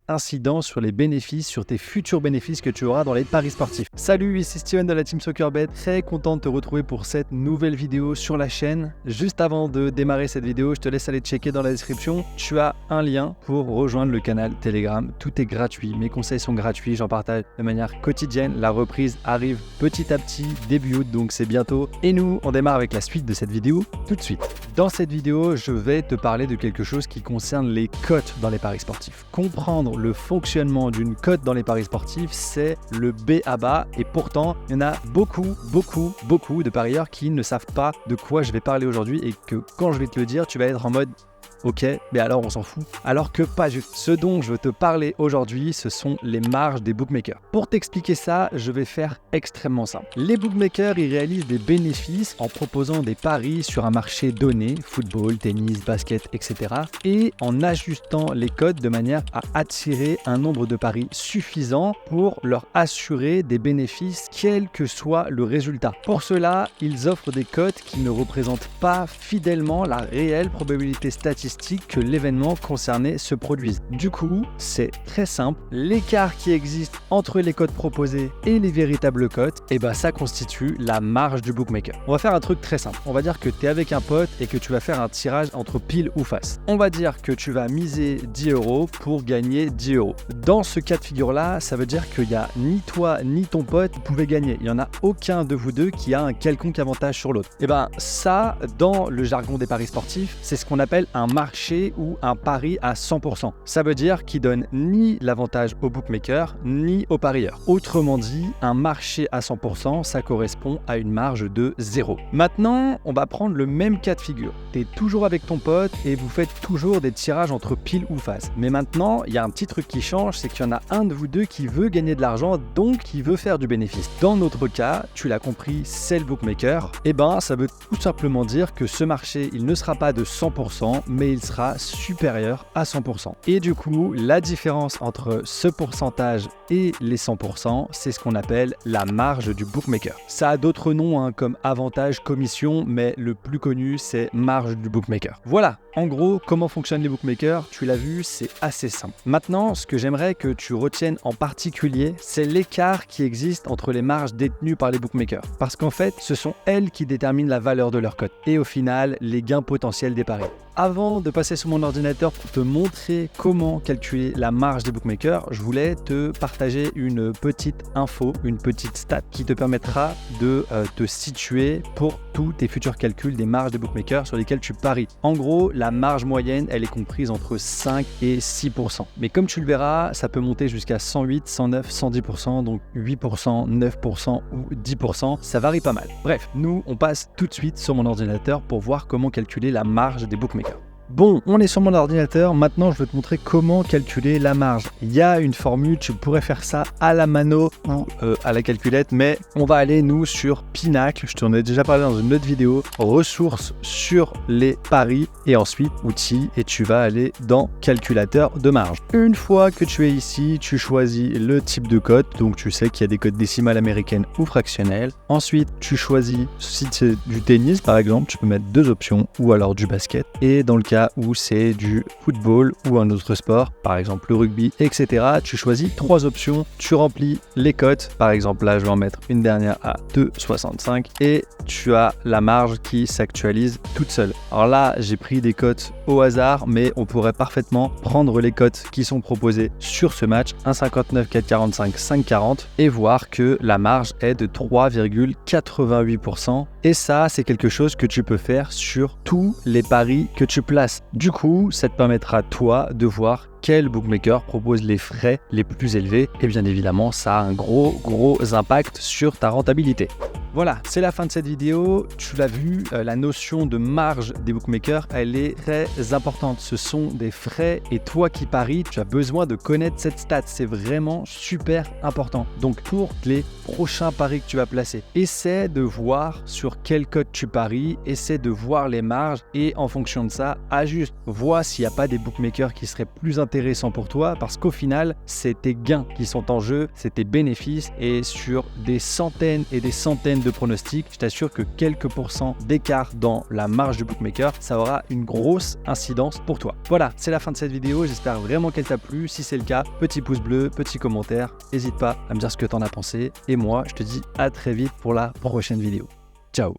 incidence sur les bénéfices, sur tes futurs bénéfices que tu auras dans les paris sportifs. Salut, ici Steven de la Team Soccerbet, très content de te retrouver pour cette nouvelle vidéo sur la chaîne. Juste avant de démarrer cette vidéo, je te laisse aller checker dans la description. Tu as un lien pour rejoindre le canal Telegram. Tout est gratuit, mes conseils sont gratuits, j'en partage de manière quotidienne. La reprise arrive petit à petit, début août, donc c'est bientôt. Et nous, on démarre avec la suite de cette vidéo tout de suite. Dans cette vidéo, je vais te parler de quelque chose qui concerne les cotes dans les paris sportifs. Comprendre le fonctionnement d'une cote dans les paris sportifs, c'est le B à bas. Et pourtant, il y en a beaucoup de parieurs qui ne savent pas de quoi je vais parler aujourd'hui et que quand je vais te le dire, tu vas être en mode ok, mais alors on s'en fout. Alors que pas juste. Ce dont je veux te parler aujourd'hui, ce sont les marges des bookmakers. Pour t'expliquer ça, je vais faire extrêmement simple. Les bookmakers, ils réalisent des bénéfices en proposant des paris sur un marché donné, football, tennis, basket, etc. et en ajustant les cotes de manière à attirer un nombre de paris suffisant pour leur assurer des bénéfices, quel que soit le résultat. Pour cela, ils offrent des cotes qui ne représentent pas fidèlement la réelle probabilité statistique que l'événement concerné se produise. Du coup, c'est très simple. L'écart qui existe entre les cotes proposées et les véritables cotes, ça constitue la marge du bookmaker. On va faire un truc très simple. On va dire que tu es avec un pote et que tu vas faire un tirage entre pile ou face. On va dire que tu vas miser 10 € pour gagner 10 €. Dans ce cas de figure-là, ça veut dire qu'il n'y a ni toi ni ton pote qui pouvait gagner. Il n'y en a aucun de vous deux qui a un quelconque avantage sur l'autre. Ça, dans le jargon des paris sportifs, c'est ce qu'on appelle un marché ou un pari à 100%. Ça veut dire qu'il donne ni l'avantage au bookmaker ni au parieur. Autrement dit, un marché à 100%, ça correspond à une marge de 0. Maintenant, on va prendre le même cas de figure. Tu es toujours avec ton pote et vous faites toujours des tirages entre pile ou face. Mais maintenant, il y a un petit truc qui change, c'est qu'il y en a un de vous deux qui veut gagner de l'argent, donc qui veut faire du bénéfice. Dans notre cas, tu l'as compris, c'est le bookmaker. Ça veut tout simplement dire que ce marché, il ne sera pas de 100%, mais il sera supérieur à 100%. Et du coup, la différence entre ce pourcentage et les 100%, c'est ce qu'on appelle la marge du bookmaker. Ça a d'autres noms comme avantage, commission, mais le plus connu, c'est marge du bookmaker. Voilà, en gros, comment fonctionnent les bookmakers, tu l'as vu, c'est assez simple. Maintenant, ce que j'aimerais que tu retiennes en particulier, c'est l'écart qui existe entre les marges détenues par les bookmakers. Parce qu'en fait, ce sont elles qui déterminent la valeur de leur cote et au final, les gains potentiels des paris. Avant de passer sur mon ordinateur pour te montrer comment calculer la marge des bookmakers, je voulais te partager une petite info, une petite stat qui te permettra de te situer pour tous tes futurs calculs des marges des bookmakers sur lesquels tu paries. En gros, la marge moyenne, elle est comprise entre 5 et 6%. Mais comme tu le verras, ça peut monter jusqu'à 108, 109, 110%, donc 8%, 9% ou 10%. Ça varie pas mal. Bref, nous, on passe tout de suite sur mon ordinateur pour voir comment calculer la marge des bookmakers. Bon, on est sur mon ordinateur, maintenant je vais te montrer comment calculer la marge. Il y a une formule, tu pourrais faire ça à la mano ou à la calculette, mais on va aller nous sur Pinacle, je t'en ai déjà parlé dans une autre vidéo, ressources sur les paris et ensuite outils et tu vas aller dans calculateur de marge. Une fois que tu es ici, tu choisis le type de cote, donc tu sais qu'il y a des cotes décimales américaines ou fractionnelles. Ensuite, tu choisis, si c'est du tennis par exemple, tu peux mettre 2 options ou alors du basket et dans le cas où c'est du football ou un autre sport, par exemple le rugby, etc. Tu choisis 3 options, tu remplis les cotes, par exemple là je vais en mettre une dernière à 2,65 et tu as la marge qui s'actualise toute seule. Alors là j'ai pris des cotes au hasard, mais on pourrait parfaitement prendre les cotes qui sont proposées sur ce match, 1,59, 4,45, 5,40 et voir que la marge est de 3,88%. Et ça, c'est quelque chose que tu peux faire sur tous les paris que tu places. Du coup, ça te permettra toi de voir quel bookmaker propose les frais les plus élevés et bien évidemment, ça a un gros impact sur ta rentabilité. Voilà, c'est la fin de cette vidéo. Tu l'as vu, la notion de marge des bookmakers, elle est très importante. Ce sont des frais et toi qui paries, tu as besoin de connaître cette stat. C'est vraiment super important. Donc pour les prochains paris que tu vas placer, essaie de voir sur quelle cote tu paries, essaie de voir les marges et en fonction de ça, ajuste. Vois s'il n'y a pas des bookmakers qui seraient plus intéressants pour toi parce qu'au final, c'est tes gains qui sont en jeu, c'est tes bénéfices et sur des centaines et des centaines dizaine de pronostics, je t'assure que quelques pourcents d'écart dans la marge du bookmaker, ça aura une grosse incidence pour toi. Voilà, c'est la fin de cette vidéo, j'espère vraiment qu'elle t'a plu. Si c'est le cas, petit pouce bleu, petit commentaire, n'hésite pas à me dire ce que t'en as pensé. Et moi, je te dis à très vite pour la prochaine vidéo. Ciao!